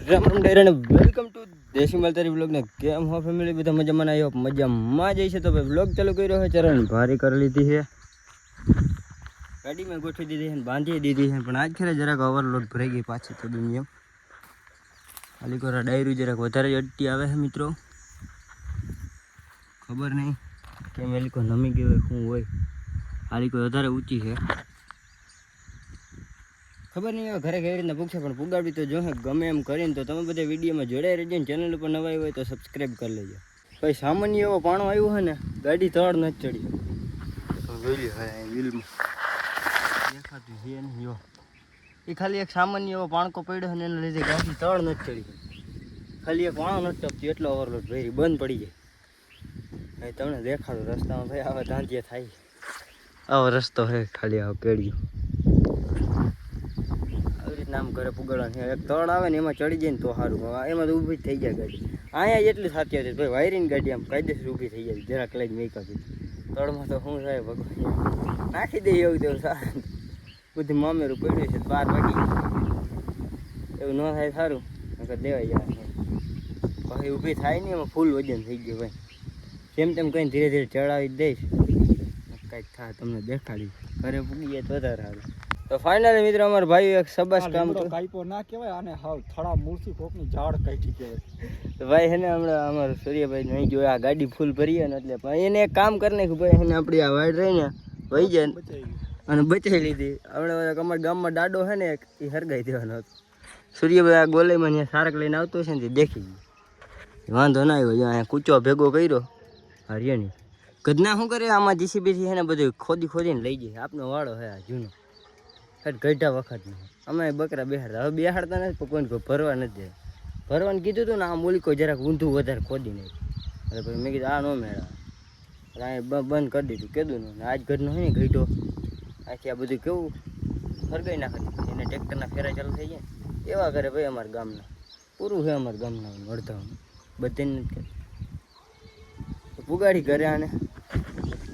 Ram Ram ડાયરા welcome to દેશી માલતારી blog ને કેમ હો ફેમિલી બધા મજામાં આવ્યો મજામાં જઈશે તો ભાઈ બ્લોગ ચાલુ કર્યો છે ચરણ ભારી કરી લીધી છે ગાડીમાં ગોઠવી દીધી છે બાંધી દીધી છે પણ આજ ખેરે જરાક ઓવરલોડ ભરાઈ ગઈ પાછી તો દુનિયા ખાલી કોરા ડાયરું જરાક વધારે અડતી આવે છે મિત્રો ખબર નહીં કેમ એ લોકો નમી ગઈ હોય શું હોય ખાલી કોઈ વધારે ઊંચી છે ખબર નહીં હવે ઘરે કઈ રીતના પૂછે પણ પુગાડવી તો જો ગમે એમ કરીને તો તમે બધા વિડીયોમાં જોડાઈ રહેજો ને ચેનલ ઉપર નવા હોય તો સબસ્ક્રાઈબ કરી લેજો ભાઈ સામાન્ય એવો પાણો આવ્યો છે ને ગાડી તળ નથી ચડી જોઈ લો વ્હીલમાં દેખાતું છે ને જો એ ખાલી એક સામાન્ય એવો પાણકો પડ્યો છે ને એના લીધે ગાડી તળ નથી ચડી ખાલી એક પાણો નથી ટપતી એટલો ઓવરલોડ ભાઈ બંધ પડી જાય તમને દેખાડો રસ્તામાં ભાઈ આવે તાંતિયા થાય આવો રસ્તો છે ખાલી આવો કેળિયો નામ ઘરે પુગાડવાનું એક તળ આવે ને એમાં ચડી જાય ને તો સારું એમાં તો ઊભી થઈ જાય ગાડી અહીંયા એટલી થતી હતી ભાઈ વાયરીની ગાડી આમ કાયદેસર ઊભી થઈ જાય જરાક લઈ જ મેકા દીધી તળમાં તો શું થાય ભગવાન નાખી દે એવું તેવું સારું બધી મામેરું પડ્યું છે 12 વાગી એવું ન થાય સારું નકર દેવાઈ જાય પછી ઊભી થાય ને એમાં ફૂલ વજન થઈ ગયું ભાઈ જેમ તેમ કંઈ ધીરે ધીરે ચડાવી જ દઈશ કાંઈક થાય તમને દેખાડી ઘરે પૂગી જાય તો વધારે સારું તો ફાઇનલી મિત્રો અમારા ભાઈ એક સબાસ કામ તો કાઈપો ના કહેવાય આને હાવ થડા મૂર્તિ કોકની ઝાડ કાઢી કહેવાય તો ભાઈ છે ને હમણાં અમારો સૂર્યભાઈ નહીં જોયું આ ગાડી ફૂલ ભરીએ ને એટલે એને એક કામ કરી નાખ્યું ભાઈ એને આપણી આ વાઈડ રહી ને વહી જાય અને બચાવી લીધી હમણાં અમારા ગામમાં દાડો છે ને એ હરગાઈ દેવાનો હતો સૂર્યભાઈ આ ગોલાઈમાં ત્યાં સારક લઈને આવતો હશે ને તે દેખી ગયું વાંધો ના આવ્યો અહીંયા કૂચો ભેગો કર્યો હરિયાની ગદના શું કરે આમાં જીસીબીથી છે ને બધું ખોદીને લઈ જાય આપનો વાળો છે આ જૂનો ગઢા વખત નહીં અમે બકરા બેહાડતા હવે બેહાડતા નથી પણ કોઈને કોઈ ભરવા નથી ભરવાનું કીધું હતું ને આ મૂલિકો જરાક ઊંધું વધારે ખોદી નહીં એટલે પછી મેં કીધું આ ન મેળા અહીંયા બંધ કરી દીધું કીધું ને આજ ઘરનો હોય ને ગઈઢો આથી આ બધું કેવું ફરગાઈ નાખે એને ટ્રેક્ટરના ફેરા ચાલુ થઈ જાય એવા કરે ભાઈ અમારા ગામના પૂરું છે અમારા ગામના અડધા બધાને નથી કરતા પુગાડી ઘરે આને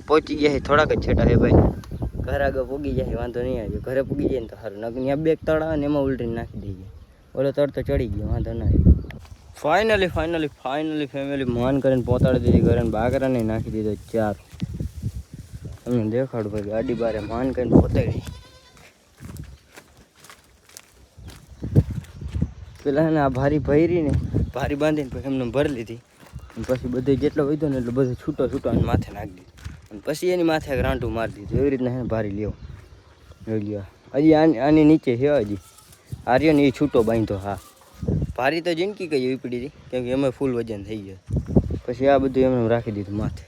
પહોંચી ગયા થોડાક જ છેટા હે ભાઈ ઘર આગળ પૂગી જાય વાંધો નહીં આવ્યો ઘરે પૂગી જાય ને તો સારું નક ત્યાં બે તળ આવે ને એમાં ઉલટીને નાખી દઈએ ઓલો તળ તો ચડી ગયો વાંધો ના આવ્યો ફાઇનલી ફેમિલી માન કરીને પહોંચાડી દીધી ઘરે બાગરાને નાખી દીધો 4 તમને દેખાડું ભાઈ ગાડી બારે માન કરીને પહોંચાડી પેલા ને આ ભારી ભરી ને ભારી બાંધીને પછી એમને ભરી લીધી પછી બધે જેટલો વધ્યો ને એટલો બધો છૂટો અને માથે નાખી દીધો અને પછી એની માથે એક રાંટું મારી દીધું એવી રીતના હે ભારી લેવો લ્યો હજી આની નીચે છે હજી આર્યો ને એ છૂટો બાંધો હા ભારી તો જિંદગી કઈ ઉપડી હતી કેમ કે એમાં ફૂલ વજન થઈ ગયો પછી આ બધું એમને રાખી દીધું માથે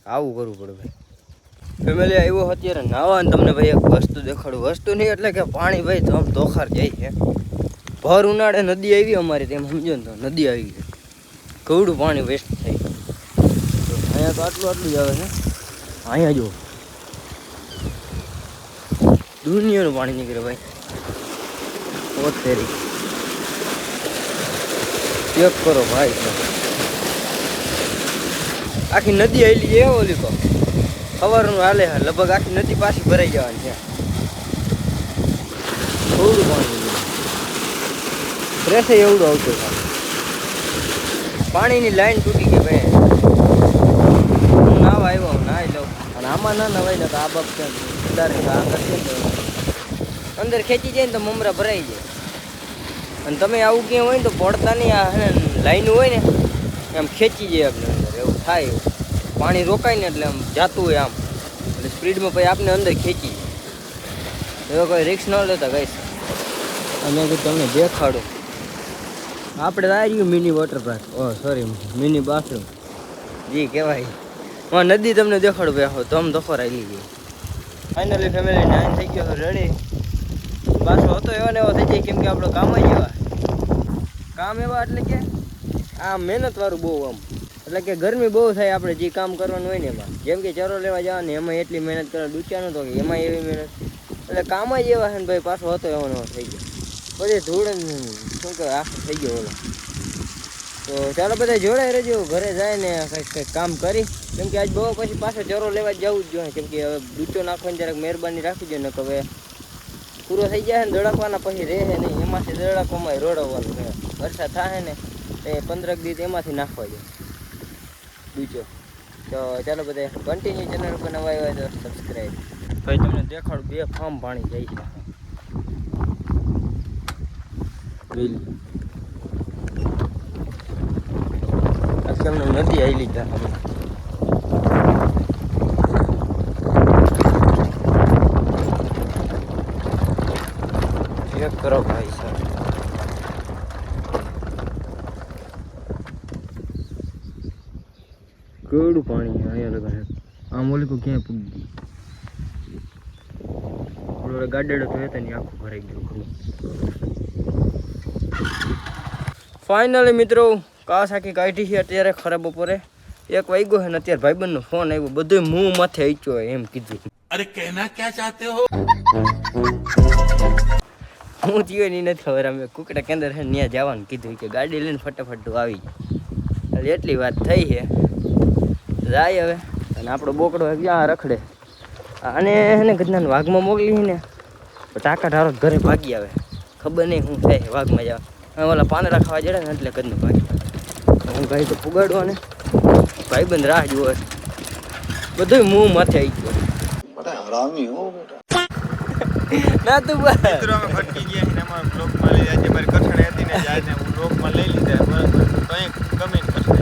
આવું કરવું પડે ભાઈ ફેમિલી આવ્યો અત્યારે નાવા ને તમને ભાઈ એક વસ્તુ દેખાડું વસ્તુ નહીં એટલે કે પાણી ભાઈ ધમ ધોખાર જાય છે ભર ઉનાળે નદી આવી અમારે તેમ સમજો ને તો નદી આવી ગઈ કવડું પાણી વેસ્ટ થઈ અહીંયા તો આટલું જ આવે છે અહીંયા જો દુનિયાનું પાણી નીકળે ભાઈ બહુ તેરી ચેક કરો ભાઈ આખી નદી આવેલી છે ઓલી તો સવારનું હાલે લગભગ આખી નદી પાછી ભરાઈ જવાની છે થોડું પાણી ફ્રેશ એવડું આવતું પાણીની લાઈન તૂટી ગઈ ભાઈ નાવ આવ્યો નાઈ લઉં અને આમાં ના નવાય ને તો આ બાપ વધારે અંદર ખેંચી જાય ને તો મમરા ભરાઈ જાય અને તમે આવું ક્યાં હોય ને તો પડતા નહીં આ લાઈન હોય ને એમ ખેંચી જાય આપણે અંદર એવું થાય એવું પાણી રોકાય ને એટલે આમ જાતું હોય આમ એટલે સ્પીડમાં પછી આપણે અંદર ખેંચી જાય એવો કોઈ રિક્સ ન લેતા કહીશ અને તમને દેખાડું આપણે આ રહ્યું mini water park sorry mini bathroom જી કહેવાય નદી તમને દેખાડું ભાઈ ધમ ધફર આવી ગઈ ફાઇનલી ફેમિલી નાઈન થઈ ગયો રેડી પાછો હતો એવા ને એવો થઈ જાય કેમ કે આપણો કામ જ એવા એટલે કે આ મહેનત વાળું બહુ આમ એટલે કે ગરમી બહુ થાય આપણે જે કામ કરવાનું હોય ને એમાં જેમ કે ચરો લેવા જવાનું એમાં એટલી મહેનત કરવા ડૂચ્યા નતો કે એમાં એવી મહેનત એટલે કામ જ એવા છે ને ભાઈ પાછો હતો એવો ને એવો થઈ ગયો બધી ધૂળ શું કહેવાય આખો થઈ ગયો ઓલો તો ચાલો બધા જોડાઈ રહેજો ઘરે જાય ને કંઈક કામ કરી કેમ કે આજ બહુ પછી પાછો ચરો લેવા જવું જ જોઈએ કેમ કે હવે ડૂચો નાખવાની જરાક મહેરબાની રાખવી જોઈએ ને કે હવે પૂરો થઈ જાય ને દડકવાના પછી રહે નહીં, એમાંથી દડકોમાં રોડવાનું છે. વરસાદ થાય ને એ 15 દિવસ એમાંથી નાખવા જાય બીજો. તો ચાલો બધા કન્ટિન્યુ ચેનલ પર નવા આવ્યા તો સબસ્ક્રાઈબ. ભાઈ તમને દેખાડું 2 ફાર્મ પાણી જાય છે. અમને નથી આવી લીધા ચેક કરો ભાઈ સાહેબ. કેવડું પાણી અહીંયા લગાડે. આમ ઓલી કો ક્યાંય પૂગી ગયું. ગાડેડો તો હતા ને આખું ભરાઈ ગયું. ફાઇનલી મિત્રો કાવાસાકી કાઢી છે અત્યારે ખરાબ બપોરે 1 વાગ્યો છે ને અત્યારે ભાઈબંધનો ફોન આવ્યો. બધું મું માથે આઈચ્યો એમ કીધું. અરે કહેના ક્યાં ચાહતે હો? હું થયો નહીં નથી ખબર. અમે કુકડા કેન્દ્ર છે ત્યાં જવાનું કીધું કે ગાડી લઈને ફટાફટ આવી જાય. એટલી વાત થઈ છે. જાય હવે. અને આપણો બોકડો ક્યાં રખડે. અને એને ગજનાને વાઘમાં મોકલી ને ટાંકા ઢારો ઘરે ભાગી આવે. ખબર નહીં શું થાય વાઘમાં જાવ. ઓલા પાંદડા ખાવા જડે ને એટલે કદને ભાગી. હું ભાઈ તો પુગાડવા ને ભાઈબંધ રાહ જુએ. બધું મું માથે આવી ગયો. ના તું મિત્રો અમે ફટકી ગયા છે ને અમારા બ્લોકમાં લઈ જાય. મારી કઠણ હતી ને જાય ને હું બ્લોકમાં લઈ લીધા બરાબર. કંઈ ગમે કઠણ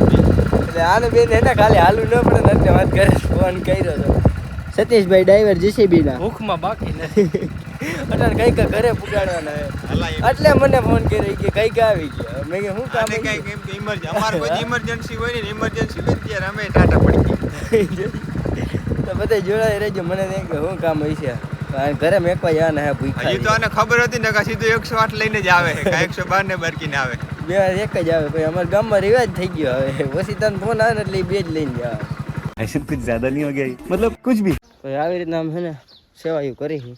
એટલે આને બેન એને ખાલી હાલું ન પડે ને એટલે વાત કરે ફોન કર્યો હતો. સતીશભાઈ ડ્રાઈવર જેસીબી ના ભૂખમાં બાકી નથી. અટાણ કઈક ઘરે પુગાડવાના એટલે મને ફોન કર્યો કે કઈક આવી ગયા. મેં કે હું કામ કઈ કેમ કે અમારે કોઈ ઇમરજન્સી હોય ને ઇમરજન્સી હોય ત્યારે અમે ટાટા પડી તો બધા જોડાઈ રહેજો. મને નહીં કે હું કામ હોય છે ઘરે મેકવા જવાના હે ભૂખા. હજી તો આને ખબર હતી ને કે સીધું 108 લઈને જ આવે કે 112 ને બરકીને આવે. બે એક જ આવે. પછી અમારા ગામમાં રિવાજ થઈ ગયો. હવે પછી તને ફોન આવે ને એટલે બે જ લઈને જવા. ऐसे कुछ ज्यादा नहीं हो गया मतलब कुछ भी. પછી આવી રીતના આમ છે ને સેવાયું કરી છે.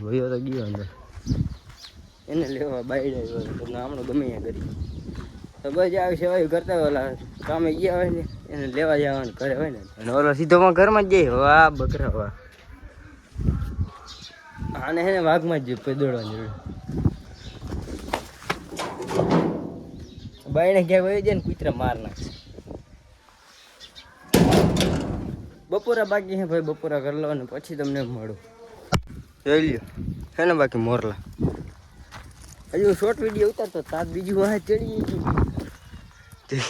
ભાઈઓ તો ગયો અંદર એને લેવા બાઈડ આવ્યો હમણાં ગમે ત્યાં કરી. તો બસ આવી સેવાયું કરતા હોય. ઓલા કામે ગયા હોય ને એને લેવા જવાનું ઘરે હોય ને અને ઓલો સીધો ઘરમાં જ જાય. વાહ બકરા વાહ. આને હે ને વાઘમાં જ દોડવાની જરૂર. બાઈને ક્યાંક વહી જાય ને કૂતરા માર નાખે. બપોરા બાકી છે ભાઈ. બપોરા કરી લો ને પછી તમને મળું. જોઈ લ્યો છે ને બાકી મોરલા. હજુ હું શોર્ટ વિડીયો ઉતારતો તાત બીજું વાહ ચડી ગઈ.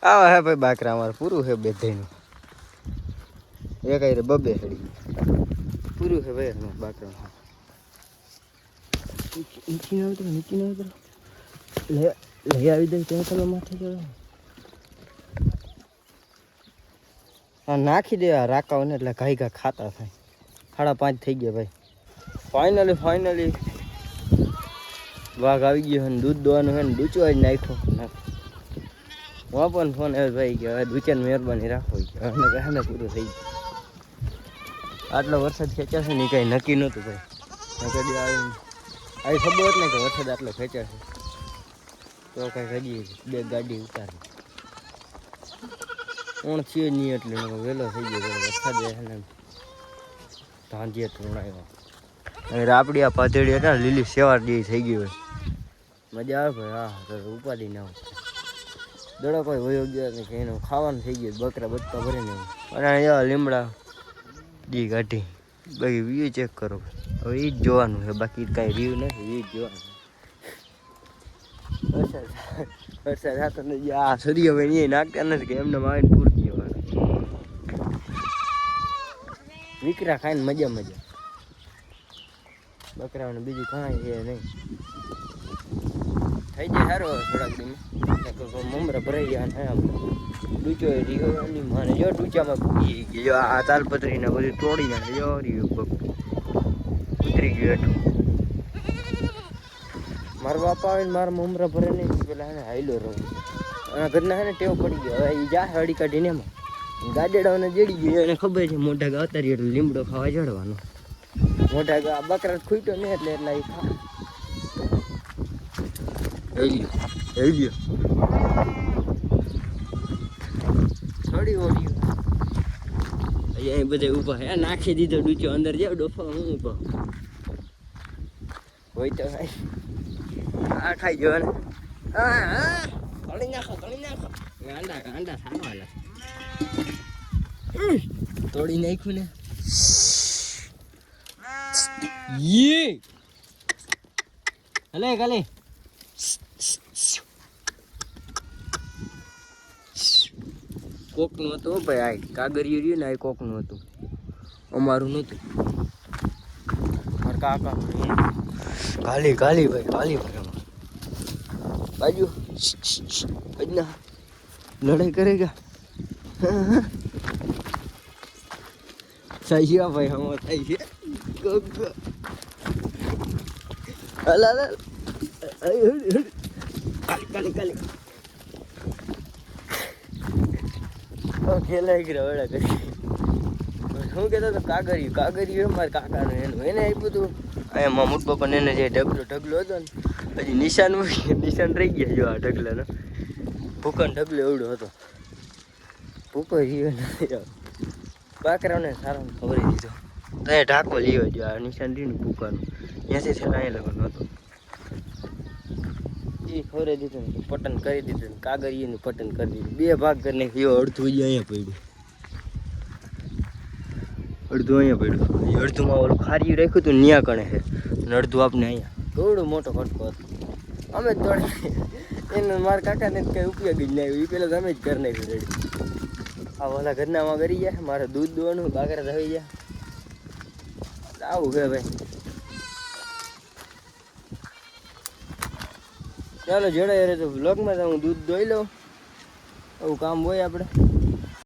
આવા હે ભાઈ બાકરા અમારે પૂરું છે બેધાઈનું. એક આઈ રે બબે ચડી પૂરું છે ભાઈ અમારે બાકરા. નીચી ના ઉતરો લઈ આવી દઉં ત્યાં તમે માથે ચડો. હા નાખી દેવા રાકાવ ને એટલે ઘાઈ ઘા ખાતા થાય. 5:30 થઈ ગયા ભાઈ. ફાઇનલી વાઘ આવી ગયો છે ને દૂધ દોવાનું છે ને ડૂચો જ નાખ્યો. હું પણ ફોન આવ્યો ભાઈ કે હવે ડૂચાની મહેરબાની રાખો કે હવે કહે ને પૂરું થઈ ગયું. આટલો વરસાદ ખેંચાશે ને કાંઈ નક્કી નહોતું ભાઈ. કદી આવી ખબર જ નહીં કે વરસાદ આટલો ખેંચાશે. તો કાંઈક હજી 2 ગાડી ઉતારી કોણ થયો નહીં એટલે વહેલો થઈ ગયો વરસાદ છે ને ધાંધીએ ધોણાયો. આપણી આ પાથેડી હતા લીલી સેવાર જેવી થઈ ગઈ હોય. મજા આવે ભાઈ. હા તો ઉપાડી ના હોય. દડો કોઈ વયો ગયો ને કે એનું ખાવાનું થઈ ગયું. બકરા બચકા ભરીને અને એવા લીમડા દી કાઢી. બાકી વ્યૂ ચેક કરો હવે. એ જ જોવાનું છે બાકી કાંઈ વ્યૂ નથી. એ જ જોવાનું. વરસાદ થતો નથી. આ સૂર્યભાઈ એ નાખતા નથી કે એમને આવીને પૂરી જવાનું. વિકરા ખાઈને મજા બકરાઓને બીજું કાંઈ છે નહીં. થઈ જાય સારું થોડાક દીમાં મમરા ભરાઈ ગયા. આમ ડૂચો રહ્યો મને જો ડૂચામાં પૂરી ગયો. આ તાલપત્રીને બધું તોડી નાખે. જો રહ્યું ઉતરી ગયું હેઠું. મારા બાપા આવીને મારા મમરા ભરે નહીં પેલા એને હાઈલો રહું. એના ઘરના છે ને ટેવ પડી ગયો. હવે એ જા હળી કાઢીને એમાં ગાડેડાઓને જડી ગયું. એને ખબર છે મોટા ગા અતારી એટલે લીમડો ખાવા ચડવાનો. મોટા ગા બકરા ખૂટ્યો નહીં એટલે એટલા એ ખા થોડી ઓડી અહીંયા બધા ઊભા હે. નાખી દીધો ડૂચો અંદર જાવ ડોફા. હું ઊભો હોય તો ખાઈ આ ખાઈ ગયો ને હા હા તળી નાખો ગાંડા સારવાલા તોડી નાખ્યું ને યે હલે કાલે કોકનું હતું ભાઈ આ કાગરિયું રહ્યું ને આ કોકનું હતું અમારું નહોતું મારા કાકાનું કાલી ભાઈ અમારું બાજુ આજના લડાઈ કરેગા થઈ ગયા ભાઈ હમો થઈ છે કાલી ખેલાઈ ગયા વડા કરી હું કહેતો તો કાગરિયું મારા કાકાનું એનું એને આપ્યું હતું અહીંયા મામૂદ બાપાને એને જે ઢગલો હતો ને હજી નિશાન રહી ગયા જો આ ઢગલાનો ભૂકન ઢગલો એવડો હતો ભૂકો રહ્યો નથી બાકરાઓને સારા ખબર દીધો તો એ ઢાકો લીધો જો આ નિશાન રહ્યું ને ભૂકાનું ત્યાંથી છે અહીંયા લગન હતો એ ખબર દીધું ને પટન કરી દીધું ને કાગરિયાનું પટન કરી દીધું બે ભાગ કરી નાખ્યો અડધું અહીંયા પડ્યું અડધુંમાં ઓલું ખારી રાખ્યું હતું ન્યા કણે છે અને અડધું આપણે અહીંયા થોડો મોટો કટકો હતો અમે જ દોડે એને મારા કાકાને કંઈ ઉપયોગ જ ના આવ્યો એ પહેલાં તો અમે જ કરી નાખ્યું રેડી આ ઓલા ઘરનામાં કરી ગયા મારે દૂધ દોવાનું બાકરા થઈ ગયા આવું છે ભાઈ ચાલો જોડાય તો બ્લોગમાં તો હું દૂધ દોઈ લઉં આવું કામ હોય આપણે